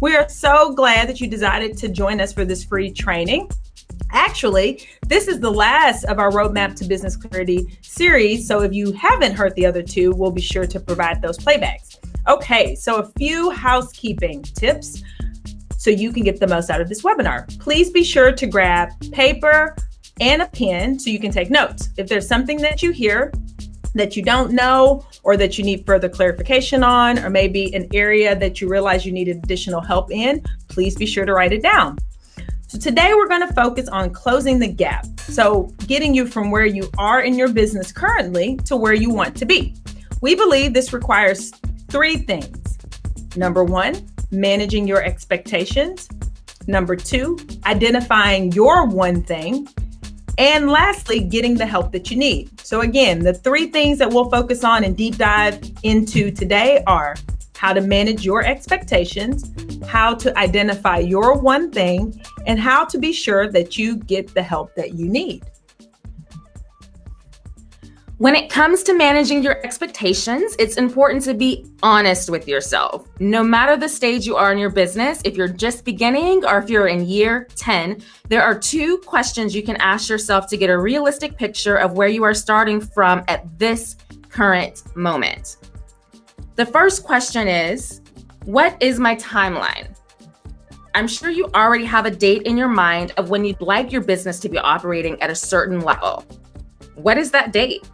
We are so glad that you decided to join us for this free training. Actually, this is the last of our Roadmap to Business Clarity series, so if you haven't heard the other two, we'll be sure to provide those playbacks. Okay, so a few housekeeping tips so you can get the most out of this webinar. Please be sure to grab paper and a pen so you can take notes. If there's something that you hear that you don't know or that you need further clarification on, or maybe an area that you realize you needed additional help in, please be sure to write it down. So today we're going to focus on closing the gap. So getting you from where you are in your business currently to where you want to be. We believe this requires three things. Number one, managing your expectations. Number two, identifying your one thing. And lastly, getting the help that you need. So again, the three things that we'll focus on and deep dive into today are how to manage your expectations, how to identify your one thing, and how to be sure that you get the help that you need. When it comes to managing your expectations, it's important to be honest with yourself. No matter the stage you are in your business, if you're just beginning or if you're in year 10, there are two questions you can ask yourself to get a realistic picture of where you are starting from at this current moment. The first question is, what is my timeline? I'm sure you already have a date in your mind of when you'd like your business to be operating at a certain level. What is that date?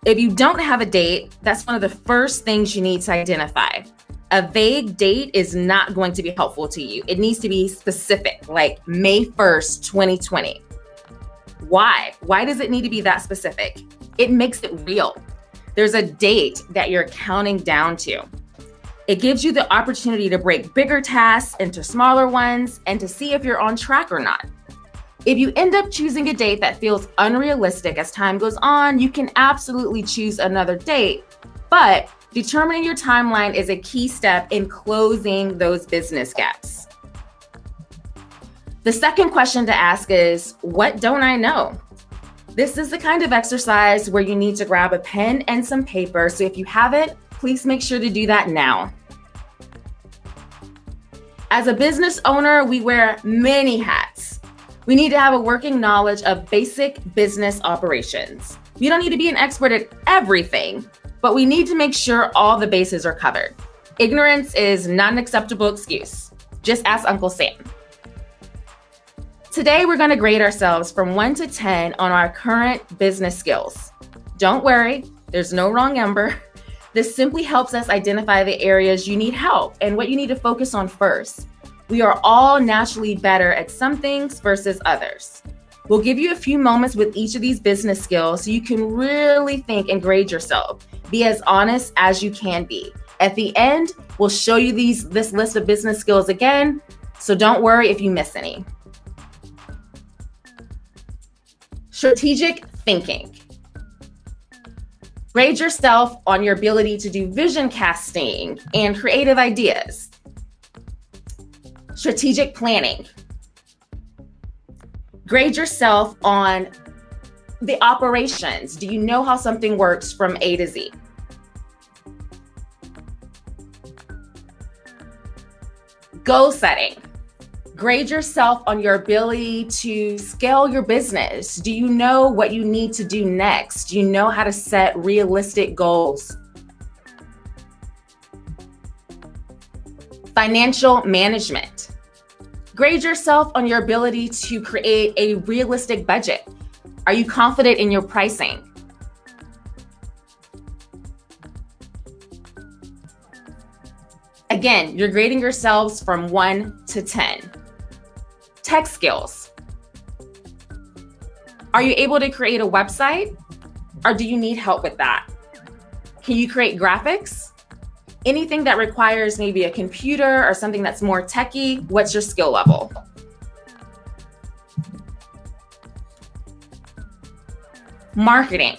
If you don't have a date, that's one of the first things you need to identify. A vague date is not going to be helpful to you. It needs to be specific, like May 1st, 2020. Why? Why does it need to be that specific? It makes it real. There's a date that you're counting down to. It gives you the opportunity to break bigger tasks into smaller ones and to see if you're on track or not. If you end up choosing a date that feels unrealistic as time goes on, you can absolutely choose another date, but determining your timeline is a key step in closing those business gaps. The second question to ask is, what don't I know? This is the kind of exercise where you need to grab a pen and some paper, so if you haven't, please make sure to do that now. As a business owner, we wear many hats. We need to have a working knowledge of basic business operations. You don't need to be an expert at everything, but we need to make sure all the bases are covered. Ignorance is not an acceptable excuse. Just ask Uncle Sam. Today, we're going to grade ourselves from 1 to 10 on our current business skills. Don't worry, there's no wrong number. This simply helps us identify the areas you need help and what you need to focus on first. We are all naturally better at some things versus others. We'll give you a few moments with each of these business skills so you can really think and grade yourself. Be as honest as you can be. At the end, we'll show you this list of business skills again, so don't worry if you miss any. Strategic thinking. Grade yourself on your ability to do vision casting and creative ideas. Strategic planning. Grade yourself on the operations. Do you know how something works from A to Z? Goal setting. Grade yourself on your ability to scale your business. Do you know what you need to do next? Do you know how to set realistic goals? Financial management. Grade yourself on your ability to create a realistic budget. Are you confident in your pricing? Again, you're grading yourselves from 1 to 10. Tech skills. Are you able to create a website, or do you need help with that? Can you create graphics? Anything that requires maybe a computer or something that's more techie, what's your skill level? Marketing.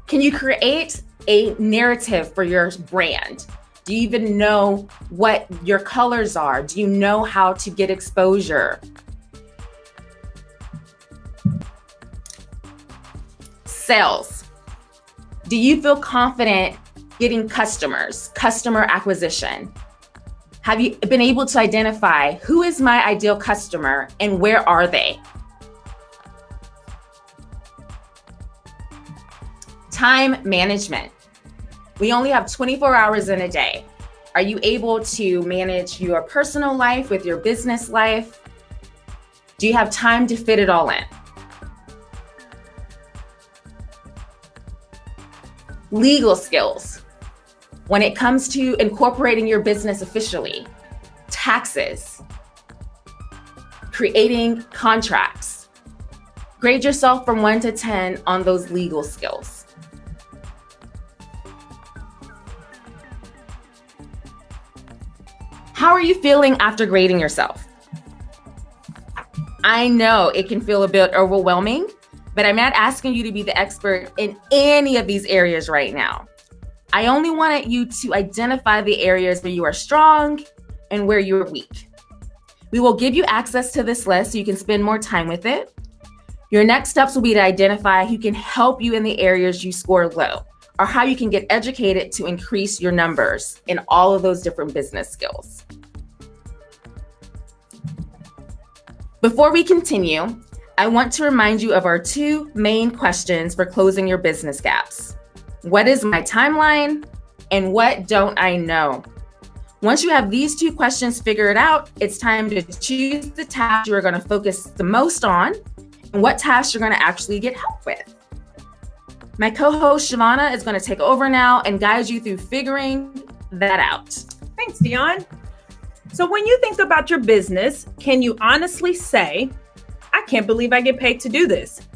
Can you create a narrative for your brand? Do you even know what your colors are? Do you know how to get exposure? Sales. Do you feel confident getting customers, customer acquisition? Have you been able to identify who is my ideal customer and where are they? Time management. We only have 24 hours in a day. Are you able to manage your personal life with your business life? Do you have time to fit it all in? Legal skills. When it comes to incorporating your business officially, taxes, creating contracts, grade yourself from 1 to 10 on those legal skills. How are you feeling after grading yourself? I know it can feel a bit overwhelming, but I'm not asking you to be the expert in any of these areas right now. I only wanted you to identify the areas where you are strong and where you're weak. We will give you access to this list so you can spend more time with it. Your next steps will be to identify who can help you in the areas you score low, or how you can get educated to increase your numbers in all of those different business skills. Before we continue, I want to remind you of our 2 main questions for closing your business gaps. What is my timeline? And what don't I know? Once you have these 2 questions figured out, it's time to choose the task you are going to focus the most on and what tasks you're going to actually get help with. My co-host Shavana is going to take over now and guide you through figuring that out. Thanks, Dion. So when you think about your business, can you honestly say, I can't believe I get paid to do this?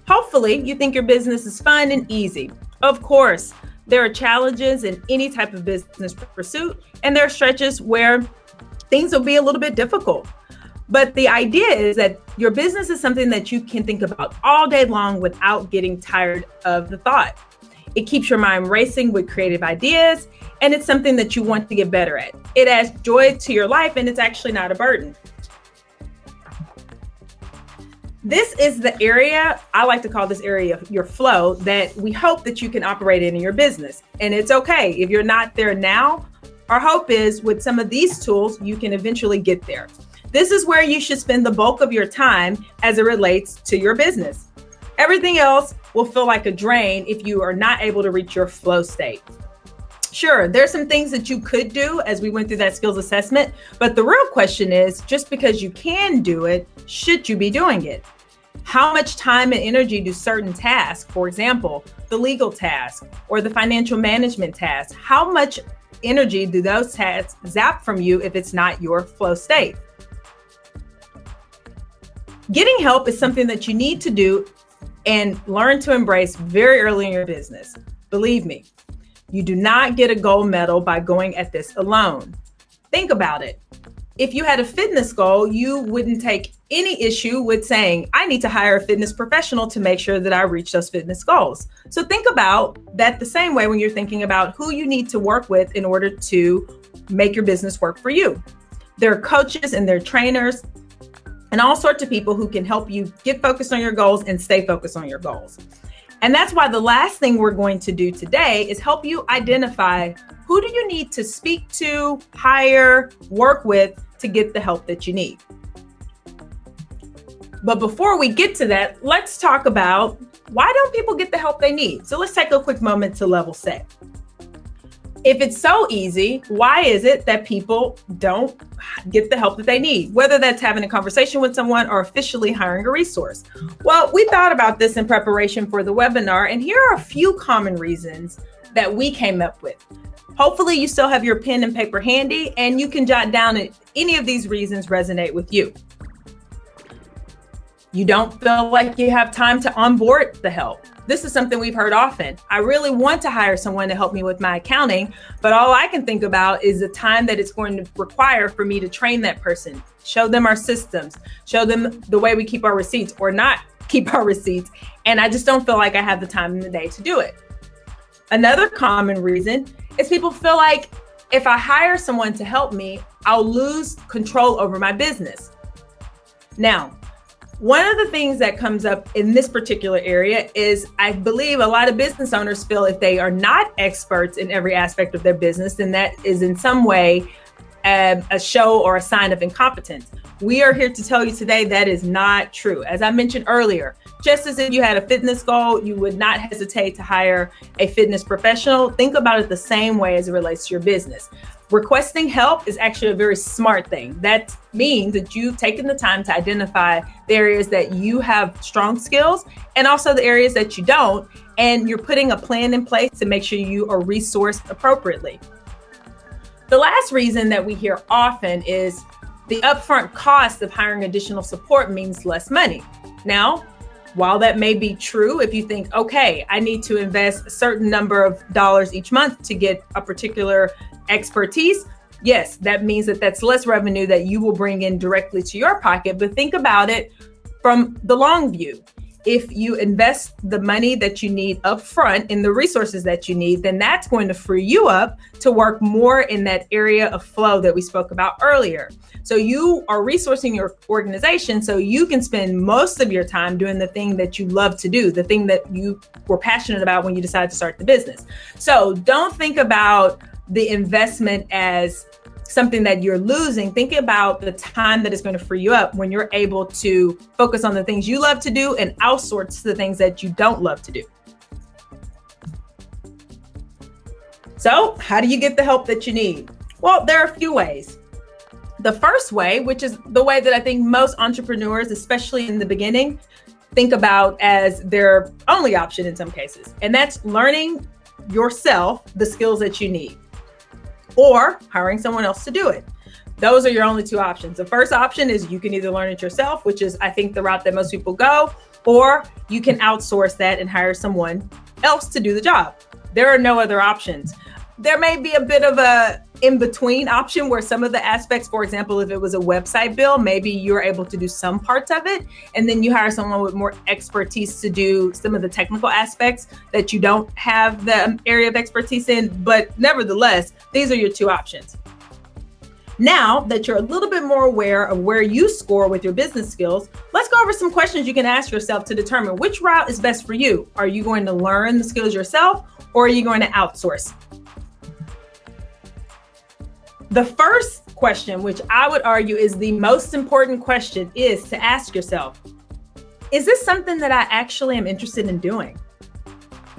Hopefully, you think your business is fun and easy. Of course, there are challenges in any type of business pursuit, and there are stretches where things will be a little bit difficult. But the idea is that your business is something that you can think about all day long without getting tired of the thought. It keeps your mind racing with creative ideas, and it's something that you want to get better at. It adds joy to your life, and it's actually not a burden. This is the area, I like to call this area your flow, that we hope that you can operate in your business. And it's okay if you're not there now. Our hope is with some of these tools, you can eventually get there. This is where you should spend the bulk of your time as it relates to your business. Everything else will feel like a drain if you are not able to reach your flow state. Sure, there's some things that you could do as we went through that skills assessment, but the real question is, just because you can do it, should you be doing it? How much time and energy do certain tasks, for example, the legal task or the financial management task, how much energy do those tasks zap from you if it's not your flow state? Getting help is something that you need to do and learn to embrace very early in your business. Believe me, you do not get a gold medal by going at this alone. Think about it. If you had a fitness goal, you wouldn't take any issue with saying, I need to hire a fitness professional to make sure that I reach those fitness goals. So think about that the same way when you're thinking about who you need to work with in order to make your business work for you. There are coaches and there are trainers and all sorts of people who can help you get focused on your goals and stay focused on your goals. And that's why the last thing we're going to do today is help you identify who do you need to speak to, hire, work with to get the help that you need. But before we get to that, let's talk about why don't people get the help they need? So let's take a quick moment to level set. If it's so easy, why is it that people don't get the help that they need? Whether that's having a conversation with someone or officially hiring a resource. Well, we thought about this in preparation for the webinar, and here are a few common reasons that we came up with. Hopefully you still have your pen and paper handy and you can jot down if any of these reasons resonate with you. You don't feel like you have time to onboard the help. This is something we've heard often. I really want to hire someone to help me with my accounting, but all I can think about is the time that it's going to require for me to train that person, show them our systems, show them the way we keep our receipts or not keep our receipts. And I just don't feel like I have the time in the day to do it. Another common reason is people feel like if I hire someone to help me, I'll lose control over my business. Now, One of the things that comes up in this particular area is I believe a lot of business owners feel if they are not experts in every aspect of their business, then that is in some way a show or a sign of incompetence. We are here to tell you today that is not true. As I mentioned earlier, just as if you had a fitness goal, you would not hesitate to hire a fitness professional. Think about it the same way as it relates to your business. Requesting help is actually a very smart thing. That means that you've taken the time to identify the areas that you have strong skills and also the areas that you don't, and you're putting a plan in place to make sure you are resourced appropriately. The last reason that we hear often is the upfront cost of hiring additional support means less money. Now, while that may be true, if you think, okay, I need to invest a certain number of dollars each month to get a particular expertise, yes, that means that that's less revenue that you will bring in directly to your pocket. But think about it from the long view. If you invest the money that you need up front in the resources that you need, then that's going to free you up to work more in that area of flow that we spoke about earlier. So you are resourcing your organization so you can spend most of your time doing the thing that you love to do, the thing that you were passionate about when you decided to start the business. So don't think about the investment as something that you're losing. Think about the time that is going to free you up when you're able to focus on the things you love to do and outsource the things that you don't love to do. So how do you get the help that you need? Well, there are a few ways. The first way, which is the way that I think most entrepreneurs, especially in the beginning, think about as their only option in some cases, and that's learning yourself the skills that you need, or hiring someone else to do it. Those are your only two options. The first option is you can either learn it yourself, which is I think the route that most people go, or you can outsource that and hire someone else to do the job. There are no other options. There may be a bit of a in-between option where some of the aspects, for example, if it was a website build, maybe you're able to do some parts of it, and then you hire someone with more expertise to do some of the technical aspects that you don't have the area of expertise in. But nevertheless, these are your two options. Now that you're a little bit more aware of where you score with your business skills, let's go over some questions you can ask yourself to determine which route is best for you. Are you going to learn the skills yourself, or are you going to outsource? The first question, which I would argue is the most important question, is to ask yourself, is this something that I actually am interested in doing?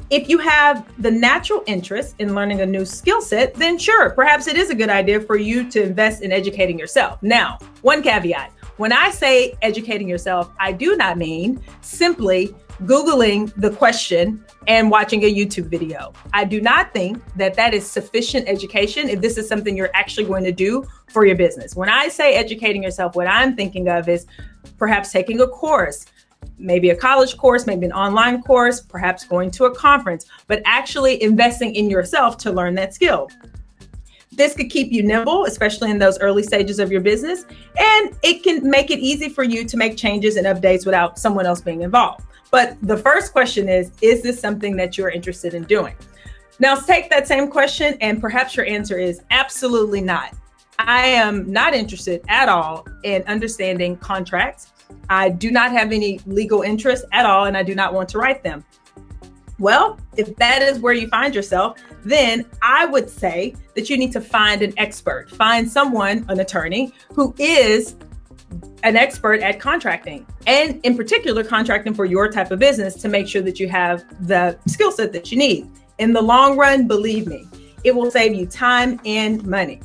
If you have the natural interest in learning a new skill set, then sure, perhaps it is a good idea for you to invest in educating yourself. Now, one caveat, when I say educating yourself, I do not mean simply Googling the question and watching a YouTube video. I do not think that that is sufficient education if this is something you're actually going to do for your business. When I say educating yourself, what I'm thinking of is perhaps taking a course, maybe a college course, maybe an online course, perhaps going to a conference, but actually investing in yourself to learn that skill. This could keep you nimble, especially in those early stages of your business, and it can make it easy for you to make changes and updates without someone else being involved. But the first question is this something that you're interested in doing? Now, take that same question, and perhaps your answer is absolutely not. I am not interested at all in understanding contracts. I do not have any legal interest at all, and I do not want to write them. Well, if that is where you find yourself, then I would say that you need to find an expert. Find someone, an attorney, who is an expert at contracting, and in particular, contracting for your type of business, to make sure that you have the skill set that you need. In the long run, believe me, it will save you time and money.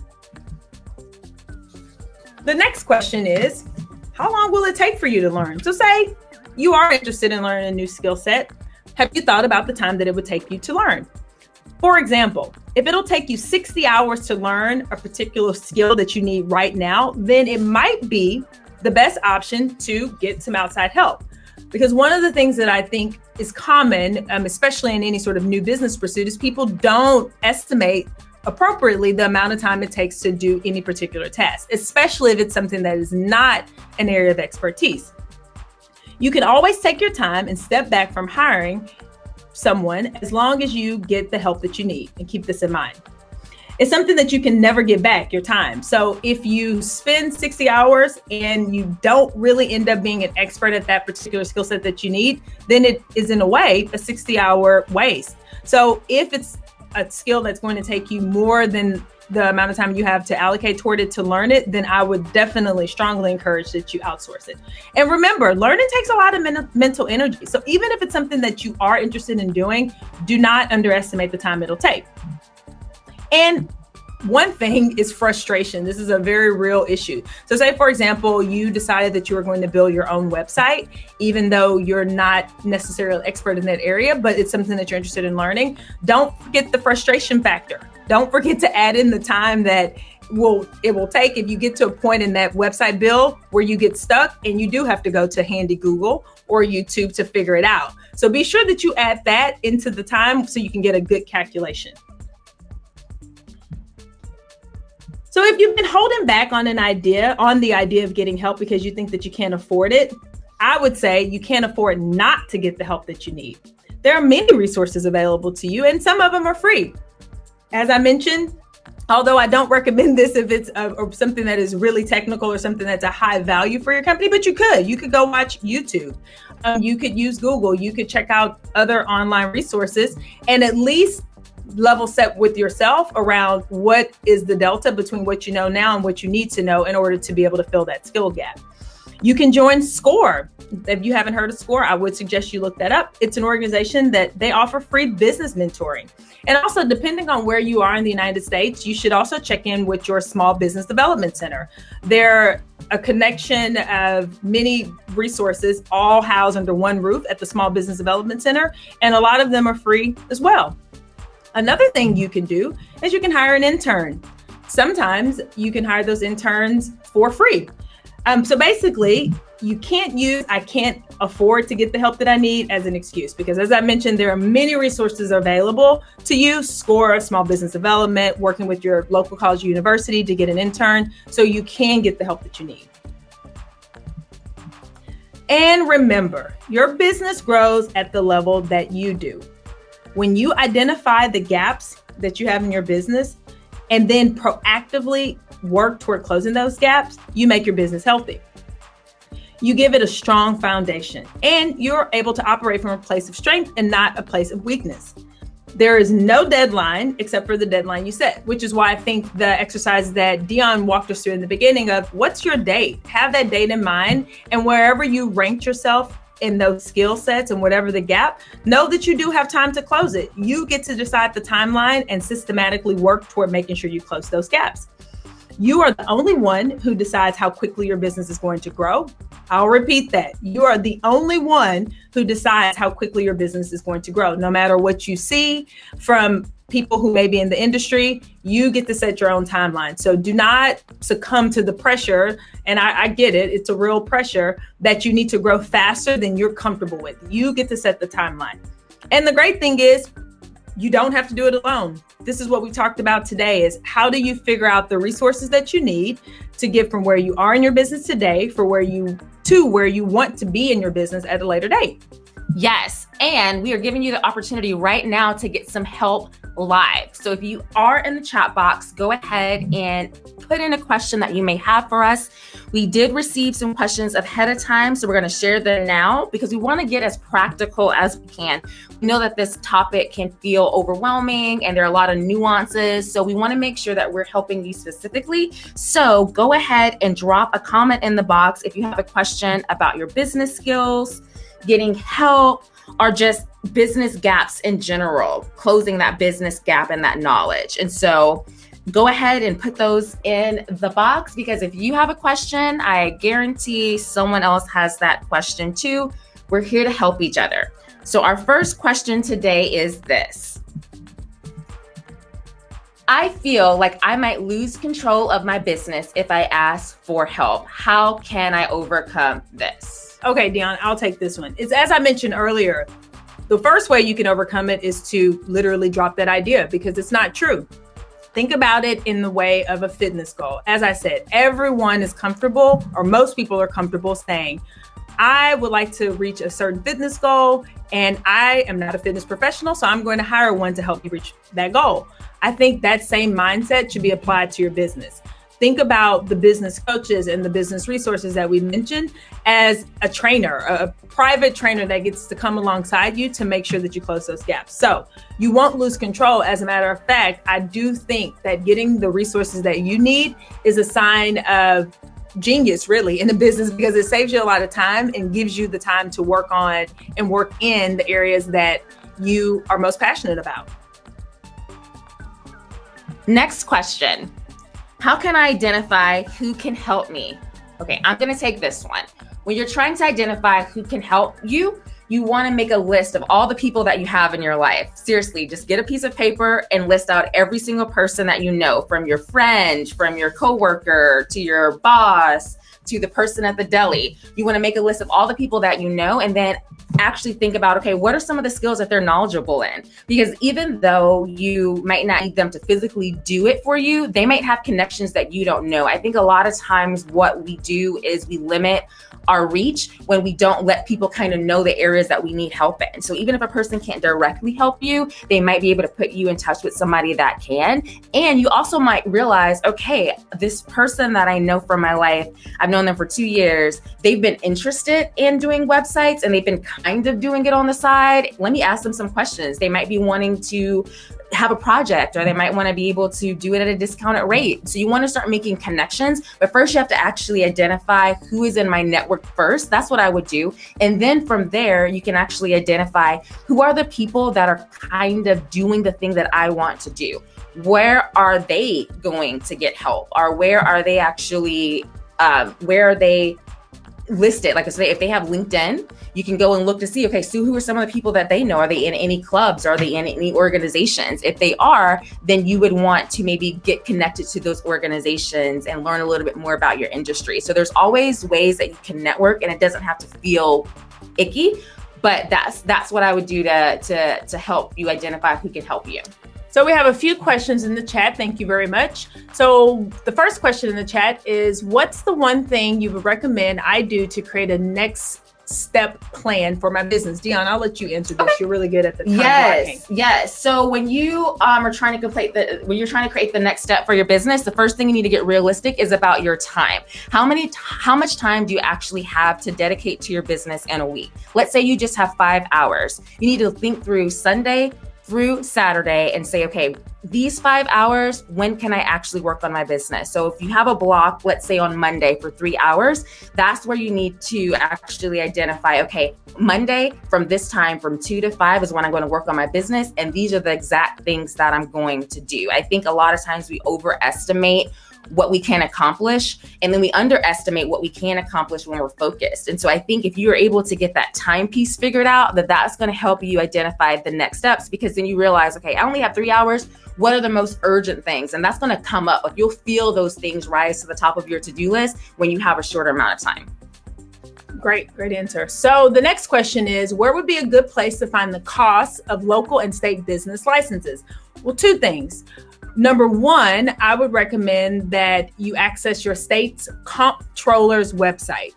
The next question is, how long will it take for you to learn? So say you are interested in learning a new skill set. Have you thought about the time that it would take you to learn? For example, if it'll take you 60 hours to learn a particular skill that you need right now, then it might be the best option to get some outside help. Because one of the things that I think is common, especially in any sort of new business pursuit, is people don't estimate appropriately the amount of time it takes to do any particular task, especially if it's something that is not an area of expertise. You can always take your time and step back from hiring someone as long as you get the help that you need, and keep this in mind. It's something that you can never get back, your time. So if you spend 60 hours and you don't really end up being an expert at that particular skill set that you need, then it is in a way a 60-hour waste. So if it's a skill that's going to take you more than the amount of time you have to allocate toward it to learn it, then I would definitely strongly encourage that you outsource it. And remember, learning takes a lot of mental energy. So even if it's something that you are interested in doing, do not underestimate the time it'll take. And one thing is frustration. This is a very real issue. So say, for example, you decided that you were going to build your own website, even though you're not necessarily an expert in that area, but it's something that you're interested in learning. Don't forget the frustration factor. Don't forget to add in the time that it will take if you get to a point in that website build where you get stuck and you do have to go to handy Google or YouTube to figure it out. So be sure that you add that into the time so you can get a good calculation. So if you've been holding back on the idea of getting help because you think that you can't afford it, I would say you can't afford not to get the help that you need. There are many resources available to you, and some of them are free. As I mentioned, although I don't recommend this if it's something that is really technical or something that's a high value for your company, but you could go watch YouTube. You could use Google. You could check out other online resources and at least level set with yourself around what is the delta between what you know now and what you need to know in order to be able to fill that skill gap. You can join SCORE. If you haven't heard of SCORE, I would suggest you look that up. It's an organization that they offer free business mentoring. And also, depending on where you are in the United States, you should also check in with your Small Business Development Center. They're a connection of many resources all housed under one roof at the Small Business Development Center, and a lot of them are free as well. Another thing you can do is you can hire an intern. Sometimes you can hire those interns for free. So basically, you can't use "I can't afford to get the help that I need" as an excuse, because as I mentioned, there are many resources available to you. SCORE, Small Business Development, working with your local college or university to get an intern, so you can get the help that you need. And remember, your business grows at the level that you do. When you identify the gaps that you have in your business and then proactively work toward closing those gaps, you make your business healthy. You give it a strong foundation and you're able to operate from a place of strength and not a place of weakness. There is no deadline except for the deadline you set, which is why I think the exercise that Dion walked us through in the beginning of what's your date? Have that date in mind, and wherever you ranked yourself in those skill sets and whatever the gap, know that you do have time to close it. You get to decide the timeline and systematically work toward making sure you close those gaps. You are the only one who decides how quickly your business is going to grow. I'll repeat that. You are the only one who decides how quickly your business is going to grow. No matter what you see from people who may be in the industry, you get to set your own timeline. So do not succumb to the pressure. And I get it. It's a real pressure that you need to grow faster than you're comfortable with. You get to set the timeline. And the great thing is, you don't have to do it alone. This is what we talked about today, is how do you figure out the resources that you need to get from where you are in your business today to where you want to be in your business at a later date. Yes, and we are giving you the opportunity right now to get some help live. So if you are in the chat box, go ahead and put in a question that you may have for us. We did receive some questions ahead of time, so we're going to share them now because we want to get as practical as we can. We know that this topic can feel overwhelming and there are a lot of nuances, so we want to make sure that we're helping you specifically. So go ahead and drop a comment in the box if you have a question about your business skills, getting help, or just business gaps in general, closing that business gap and that knowledge. And so go ahead and put those in the box, because if you have a question, I guarantee someone else has that question too. We're here to help each other. So our first question today is this. I feel like I might lose control of my business if I ask for help. How can I overcome this? Okay, Dion, I'll take this one. It's as I mentioned earlier, the first way you can overcome it is to literally drop that idea, because it's not true. Think about it in the way of a fitness goal. As I said, everyone is comfortable, or most people are comfortable saying, I would like to reach a certain fitness goal, and I am not a fitness professional, so I'm going to hire one to help you reach that goal. I think that same mindset should be applied to your business. Think about the business coaches and the business resources that we mentioned as a trainer, a private trainer that gets to come alongside you to make sure that you close those gaps. So you won't lose control. As a matter of fact, I do think that getting the resources that you need is a sign of genius, really, in the business, because it saves you a lot of time and gives you the time to work on and work in the areas that you are most passionate about. Next question. How can I identify who can help me? Okay, I'm going to take this one. When you're trying to identify who can help you, you want to make a list of all the people that you have in your life. Seriously, just get a piece of paper and list out every single person that you know, from your friend, from your coworker, to your boss, to the person at the deli. You want to make a list of all the people that you know, and then actually think about, okay, what are some of the skills that they're knowledgeable in? Because even though you might not need them to physically do it for you, they might have connections that you don't know. I think a lot of times what we do is we limit our reach when we don't let people kind of know the areas that we need help in. So even if a person can't directly help you, they might be able to put you in touch with somebody that can. And you also might realize, okay, this person that I know from my life, I've known them for 2 years. They've been interested in doing websites and they've been kind of doing it on the side. Let me ask them some questions. They might be wanting to have a project, or they might want to be able to do it at a discounted rate. So you want to start making connections, but first you have to actually identify who is in my network first. That's what I would do. And then from there, you can actually identify who are the people that are kind of doing the thing that I want to do. Where are they going to get help? Or where are they actually, where are they listed? Like I say, if they have LinkedIn, you can go and look to see, okay, so who are some of the people that they know? Are they in any clubs? Are they in any organizations? If they are, then you would want to maybe get connected to those organizations and learn a little bit more about your industry. So there's always ways that you can network, and it doesn't have to feel icky, but that's what I would do to help you identify who can help you. So we have a few questions in the chat. Thank you very much. So the first question in the chat is, what's the one thing you would recommend I do to create a next step plan for my business? Dion, I'll let you answer this. Okay. You're really good at the time blocking. Yes. So when you are trying to when you're trying to create the next step for your business, the first thing you need to get realistic is about your time. How much time do you actually have to dedicate to your business in a week? Let's say you just have 5 hours. You need to think through Sunday through Saturday and say, okay, these 5 hours, when can I actually work on my business? So if you have a block, let's say on Monday for 3 hours, that's where you need to actually identify, okay, Monday from this time from 2 to 5 is when I'm going to work on my business. And these are the exact things that I'm going to do. I think a lot of times we overestimate what we can accomplish, and then we underestimate what we can accomplish when we're focused. And so I think if you're able to get that time piece figured out, that's going to help you identify the next steps, because then you realize, okay, I only have 3 hours. What are the most urgent things? And that's going to come up. Like, you'll feel those things rise to the top of your to-do list when you have a shorter amount of time. Great answer. So the next question is, where would be a good place to find the costs of local and state business licenses? Well, 2 things. Number one, I would recommend that you access your state's comptroller's website.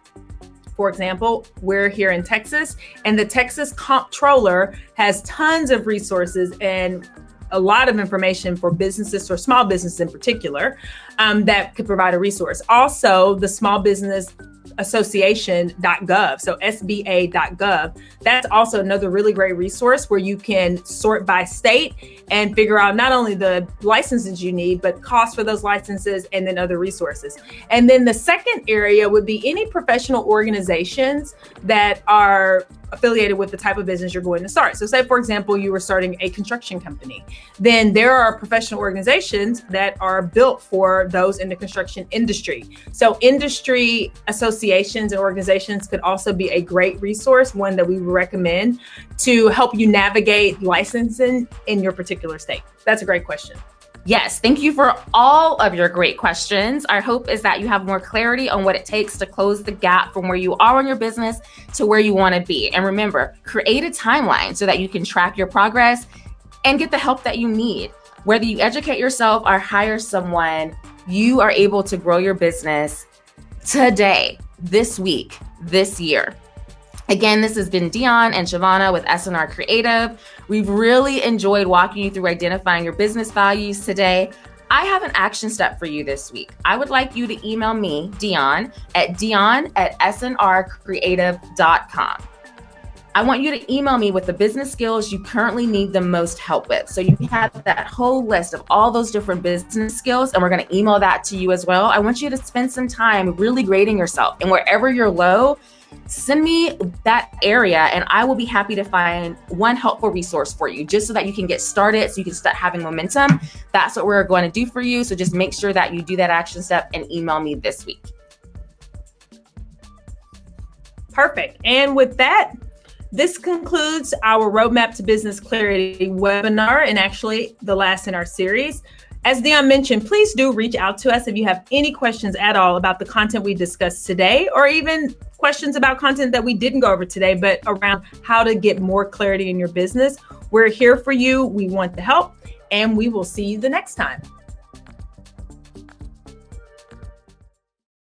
For example, we're here in Texas, and the Texas comptroller has tons of resources and a lot of information for businesses, or small businesses in particular, that could provide a resource. Also, the Small Business Association.gov, so SBA.gov. That's also another really great resource where you can sort by state and figure out not only the licenses you need, but cost for those licenses, and then other resources. And then the second area would be any professional organizations that are affiliated with the type of business you're going to start. So say, for example, you were starting a construction company, then there are professional organizations that are built for those in the construction industry. So industry associations and organizations could also be a great resource, one that we would recommend to help you navigate licensing in your particular state. That's a great question. Yes, thank you for all of your great questions. Our hope is that you have more clarity on what it takes to close the gap from where you are in your business to where you want to be. And remember, create a timeline so that you can track your progress and get the help that you need. Whether you educate yourself or hire someone, you are able to grow your business today, this week, this year. Again, this has been Dion and Shavana with SNR Creative. We've really enjoyed walking you through identifying your business values today. I have an action step for you this week. I would like you to email me, Dion at snrcreative.com. I want you to email me with the business skills you currently need the most help with. So you have that whole list of all those different business skills, and we're going to email that to you as well. I want you to spend some time really grading yourself, and wherever you're low, send me that area and I will be happy to find one helpful resource for you just so that you can get started, so you can start having momentum. That's what we're going to do for you. So just make sure that you do that action step and email me this week. Perfect. And with that, this concludes our Roadmap to Business Clarity webinar, and actually the last in our series. As Dion mentioned, please do reach out to us if you have any questions at all about the content we discussed today, or even questions about content that we didn't go over today, but around how to get more clarity in your business. We're here for you. We want the help, and we will see you the next time.